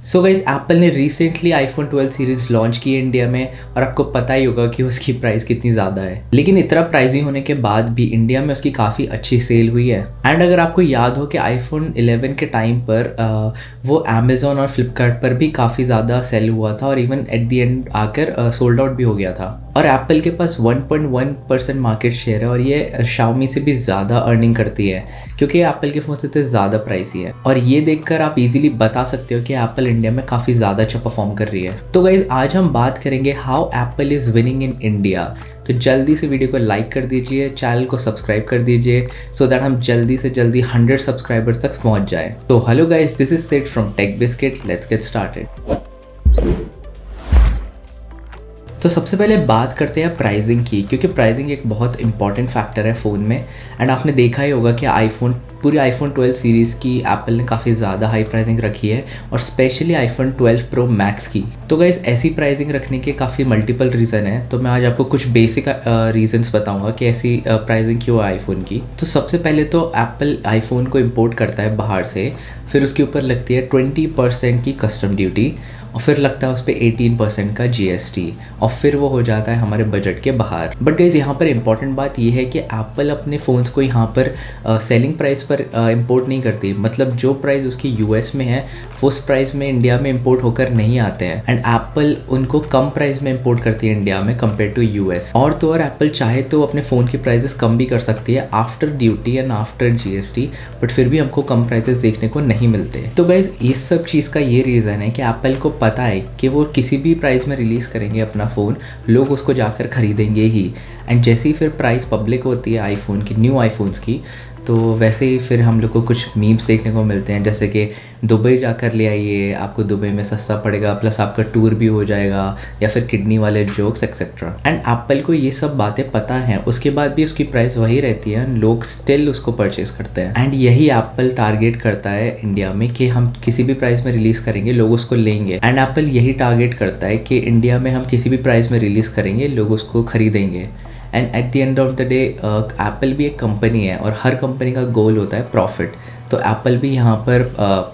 So guys, Apple ने recently iPhone 12 series launch की है इंडिया में और आपको पता ही होगा कि उसकी प्राइस कितनी ज़्यादा है। लेकिन इतना प्राइजी होने के बाद भी इंडिया में उसकी काफ़ी अच्छी सेल हुई है। एंड अगर आपको याद हो कि आईफोन 11 के टाइम पर वो अमेजोन और फ्लिपकार्ट पर भी काफ़ी ज़्यादा सेल हुआ था और इवन एट द एंड आकर सोल्ड आउट भी हो गया था। और एप्पल के पास 1.1% मार्केट शेयर है और ये शाओमी से भी ज़्यादा अर्निंग करती है क्योंकि एप्पल के फ़ोन से इतने ज़्यादा प्राइसी है। और ये देखकर आप इजीली बता सकते हो कि एप्पल इंडिया में काफ़ी ज़्यादा अच्छा परफॉर्म कर रही है। तो गाइज, आज हम बात करेंगे how Apple is winning in India. तो जल्दी से वीडियो को लाइक कर दीजिए, चैनल को सब्सक्राइब कर दीजिए सो दैट हम जल्दी से जल्दी 100 सब्सक्राइबर्स तक पहुंच जाए। तो hello guys, this is Sid from Tech Biscuit, let's get started. तो सबसे पहले बात करते हैं प्राइसिंग की, क्योंकि प्राइसिंग एक बहुत इंपॉर्टेंट फैक्टर है फ़ोन में। एंड आपने देखा ही होगा कि पूरी आईफोन 12 सीरीज़ की एप्पल ने काफ़ी ज़्यादा हाई प्राइसिंग रखी है और स्पेशली आईफोन 12 प्रो मैक्स की। तो गाइस, ऐसी प्राइसिंग रखने के काफ़ी मल्टीपल रीज़न है। तो मैं आज आपको कुछ बेसिक रीजंस बताऊंगा कि ऐसी प्राइसिंग क्यों है आईफोन की। तो सबसे पहले तो एप्पल आईफोन को इम्पोर्ट करता है बाहर से, फिर उसके ऊपर लगती है 20% की कस्टम ड्यूटी और फिर लगता है उस पर 18% का GST और फिर वो हो जाता है हमारे बजट के बाहर। बट गाइस, यहाँ पर इंपॉर्टेंट बात ये है कि एप्पल अपने फ़ोन्स को यहाँ पर सेलिंग प्राइस पर इंपोर्ट नहीं करती। मतलब जो प्राइस उसकी US में है उस प्राइस में इंडिया में इंपोर्ट होकर नहीं आते हैं। एंड एप्पल उनको कम प्राइस में इंपोर्ट करती है इंडिया में कंपेयर टू US। और तो और एप्पल चाहे तो अपने फ़ोन की प्राइसेस कम भी कर सकती है after duty and after GST, but फिर भी हमको कम प्राइसेस देखने को नहीं मिलते। तो गाइज, इस सब चीज़ का ये रीज़न है कि एप्पल को पता है कि वो किसी भी प्राइस में रिलीज़ करेंगे अपना फ़ोन, लोग उसको जाकर ख़रीदेंगे ही। एंड जैसे ही फिर प्राइस पब्लिक होती है आईफोन की, न्यू आईफोन्स की, तो वैसे ही फिर हम लोग को कुछ मीम्स देखने को मिलते हैं, जैसे कि दुबई जाकर ले आइए, आपको दुबई में सस्ता पड़ेगा, प्लस आपका टूर भी हो जाएगा, या फिर किडनी वाले जोक्स एक्सेट्रा। एंड एप्पल को ये सब बातें पता हैं, उसके बाद भी उसकी प्राइस वही रहती है, लोग स्टिल उसको परचेज करते हैं। एंड यही एप्पल टारगेट करता है इंडिया में कि हम किसी भी प्राइस में रिलीज़ करेंगे, लोग उसको लेंगे। एंड एप्पल यही टारगेट करता है कि इंडिया में हम किसी भी प्राइस में रिलीज़ करेंगे, लोग उसको खरीदेंगे। And at the end of the day Apple भी एक कंपनी है और हर कंपनी का गोल होता है प्रॉफिट। तो एप्पल भी यहाँ पर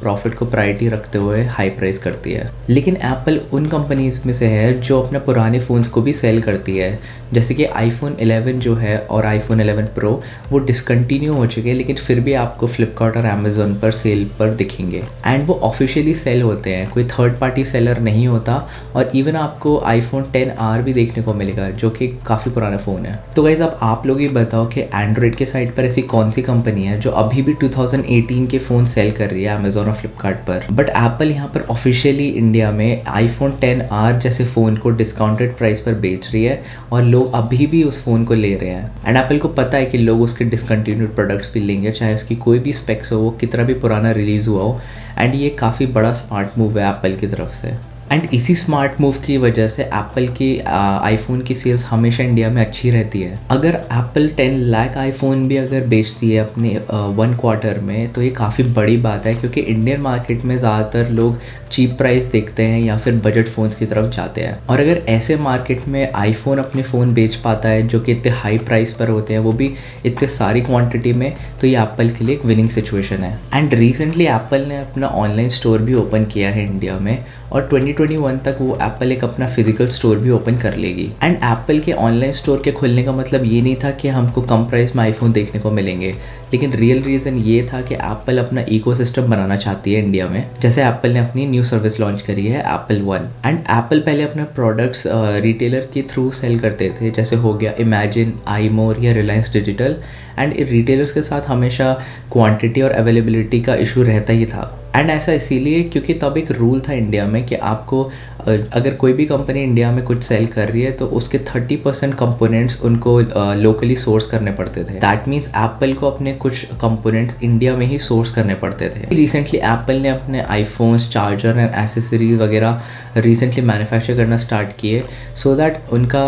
प्रॉफिट को प्रायोरिटी रखते हुए हाई प्राइस करती है। लेकिन एप्पल उन कंपनीज में से है जो अपने पुराने फ़ोन्स को भी सेल करती है, जैसे कि आईफोन 11 जो है और आईफोन 11 प्रो वो डिसकंटिन्यू हो चुके हैं, लेकिन फिर भी आपको फ्लिपकार्ट और अमेजोन पर सेल पर दिखेंगे। एंड वो ऑफिशियली सेल होते हैं, कोई थर्ड पार्टी सेलर नहीं होता। और इवन आपको आईफोन 10R भी देखने को मिलेगा, जो कि काफ़ी पुराना फ़ोन है। तो गाइज, अब आप लोग ही बताओ कि एंड्रॉयड के साइड पर ऐसी कौन सी कंपनी है जो अभी भी 2018 के फ़ोन सेल कर रही है अमेजोन और फ्लिपकार्ट पर। बट एप्पल यहाँ पर ऑफिशियली इंडिया में आईफोन 10R जैसे फ़ोन को डिस्काउंटेड प्राइस पर बेच रही है और लोग अभी भी उस फ़ोन को ले रहे हैं। एंड एप्पल को पता है कि लोग उसके डिसकंटिन्यूड प्रोडक्ट्स भी लेंगे, चाहे उसकी कोई भी स्पेक्स हो, वो कितना भी पुराना रिलीज़ हुआ हो। एंड ये काफ़ी बड़ा स्मार्ट मूव है एप्पल की तरफ से। एंड इसी स्मार्ट मूव की वजह से एप्पल की आईफोन की सेल्स हमेशा इंडिया में अच्छी रहती है। अगर एप्पल 10 लाख आईफोन भी अगर बेचती है अपने 1 क्वार्टर में, तो ये काफ़ी बड़ी बात है, क्योंकि इंडियन मार्केट में ज़्यादातर लोग चीप प्राइस देखते हैं या फिर बजट फ़ोन्स की तरफ जाते हैं। और अगर ऐसे मार्केट में आईफोन अपने फ़ोन बेच पाता है जो कि इतने हाई प्राइस पर होते हैं, वो भी इतने सारी क्वांटिटी में, तो ये एप्पल के लिए एक विनिंग सिचुएशन है। एंड रिसेंटली एप्पल ने अपना ऑनलाइन स्टोर भी ओपन किया है इंडिया में और 2021 तक वो एप्पल एक अपना फिजिकल स्टोर भी ओपन कर लेगी। एंड एप्पल के ऑनलाइन स्टोर के खुलने का मतलब ये नहीं था कि हमको कम प्राइस में आईफोन देखने को मिलेंगे, लेकिन रियल रीज़न ये था कि एप्पल अपना इकोसिस्टम बनाना चाहती है इंडिया में। जैसे एप्पल ने अपनी न्यू सर्विस लॉन्च करी है एप्पल वन। एंड एप्पल पहले अपने प्रोडक्ट्स रिटेलर के थ्रू सेल करते थे, जैसे हो गया इमेजिन, iMore या रिलायंस डिजिटल। एंड रिटेलर्स के साथ हमेशा क्वांटिटी और अवेलेबिलिटी का इशू रहता ही था। एंड ऐसा इसीलिए क्योंकि तब एक रूल था इंडिया में कि आपको अगर कोई भी कंपनी इंडिया में कुछ सेल कर रही है तो उसके 30% कंपोनेंट्स उनको लोकली सोर्स करने पड़ते थे। दैट मीन्स एप्पल को अपने कुछ कंपोनेंट्स इंडिया में ही सोर्स करने पड़ते थे। रिसेंटली एप्पल ने अपने आईफोन्स, चार्जर एंड एसेसरीज वगैरह रिसेंटली मैन्युफैक्चर करना स्टार्ट किए, सो दैट उनका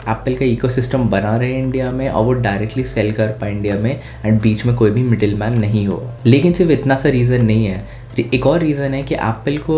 एप्पल का इकोसिस्टम बना रहे इंडिया में और वो डायरेक्टली सेल कर पाए इंडिया में, एंड बीच में कोई भी मिडिल मैन नहीं हो। लेकिन सिर्फ इतना सा रीज़न नहीं है, एक और रीज़न है कि एप्पल को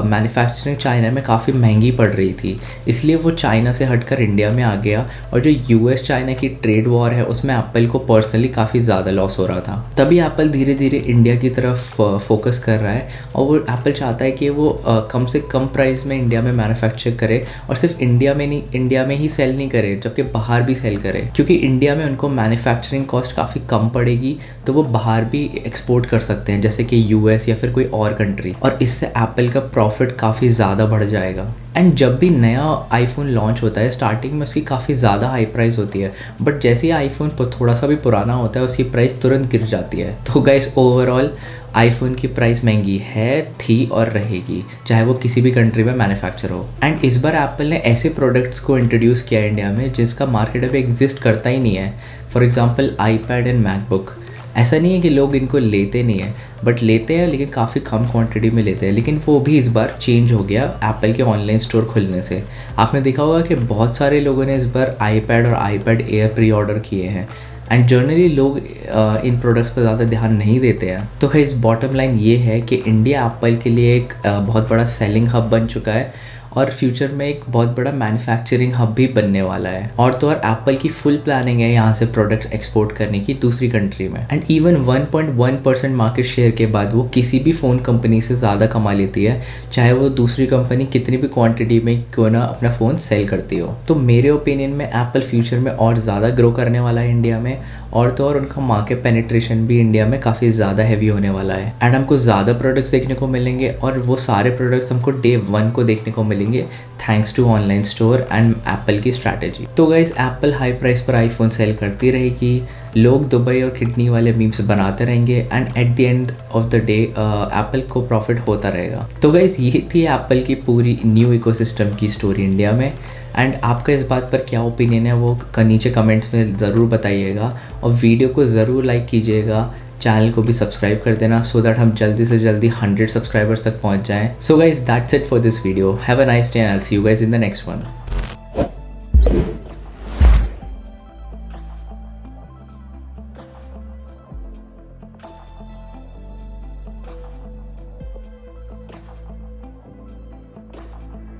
मैन्युफैक्चरिंग चाइना में काफ़ी महंगी पड़ रही थी, इसलिए वो चाइना से हटकर इंडिया में आ गया। और जो यूएस चाइना की ट्रेड वॉर है उसमें एप्पल को पर्सनली काफ़ी ज़्यादा लॉस हो रहा था। तभी एप्पल धीरे धीरे इंडिया की तरफ फोकस कर रहा है और वो एप्पल चाहता है कि वो कम से कम प्राइस में इंडिया में मैन्युफैक्चर करे और सिर्फ इंडिया में ही सेल नहीं करे, जबकि बाहर भी सेल करे, क्योंकि इंडिया में उनको मैन्युफैक्चरिंग कॉस्ट काफ़ी कम पड़ेगी तो वो बाहर भी एक्सपोर्ट कर सकते हैं, जैसे कि यूएस या फिर कोई और कंट्री, और इससे एप्पल का प्रॉफिट काफ़ी ज़्यादा बढ़ जाएगा। एंड जब भी नया आईफोन लॉन्च होता है स्टार्टिंग में उसकी काफ़ी ज़्यादा हाई प्राइस होती है, बट जैसे ही आईफोन थोड़ा सा भी पुराना होता है उसकी प्राइस तुरंत गिर जाती है। तो गाइस ओवरऑल आईफोन की प्राइस महंगी है, थी और रहेगी, चाहे वो किसी भी कंट्री में मैन्युफैक्चर हो। एंड इस बार एप्पल ने ऐसे प्रोडक्ट्स को इंट्रोड्यूस किया है इंडिया में जिसका मार्केट अभी एग्जिस्ट करता ही नहीं है। For example iPad and MacBook. ऐसा नहीं है कि लोग इनको लेते नहीं हैं, बट लेते हैं लेकिन काफ़ी कम क्वांटिटी में लेते हैं, लेकिन वो भी इस बार चेंज हो गया एप्पल के ऑनलाइन स्टोर खुलने से। आपने देखा होगा कि बहुत सारे लोगों ने इस बार आईपैड और आईपैड एयर प्री ऑर्डर किए हैं एंड जनरली लोग इन प्रोडक्ट्स पर ज़्यादा ध्यान नहीं देते हैं। तो खैर इस बॉटम लाइन ये है कि इंडिया एप्पल के लिए एक बहुत बड़ा सेलिंग हब बन चुका है और फ्यूचर में एक बहुत बड़ा मैन्युफैक्चरिंग हब भी बनने वाला है। और तो और एप्पल की फुल प्लानिंग है यहाँ से प्रोडक्ट्स एक्सपोर्ट करने की दूसरी कंट्री में। एंड इवन 1.1% मार्केट शेयर के बाद वो किसी भी फ़ोन कंपनी से ज़्यादा कमा लेती है, चाहे वो दूसरी कंपनी कितनी भी क्वांटिटी में क्यों ना अपना फ़ोन सेल करती हो। तो मेरे ओपिनियन में एप्पल फ्यूचर में और ज़्यादा ग्रो करने वाला है इंडिया में, और तो और उनका मार्केट पेनिट्रेशन भी इंडिया में काफ़ी ज़्यादा हैवी होने वाला है। एंड हमको ज़्यादा प्रोडक्ट्स देखने को मिलेंगे और वो सारे प्रोडक्ट्स हमको डे 1 को देखने को मिलेंगे thanks to online store and Apple की स्ट्रैटेजी। तो गाइस एप्पल हाई प्राइस पर आईफोन सेल करती रहेगी, लोग दुबई और किडनी वाले मीम्स बनाते रहेंगे and at the end of the day Apple को प्रॉफिट होता रहेगा। तो गाइस ये थी एप्पल की पूरी न्यू इकोसिस्टम की स्टोरी इंडिया में। एंड आपका इस बात पर क्या ओपिनियन है वो नीचे कमेंट्स में ज़रूर बताइएगा और वीडियो को ज़रूर लाइक कीजिएगा, चैनल को भी सब्सक्राइब कर देना सो दैट हम जल्दी से जल्दी 100 सब्सक्राइबर्स तक पहुंच जाएं। So guys that's it for this video, have a nice day and I will see you guys in the next one.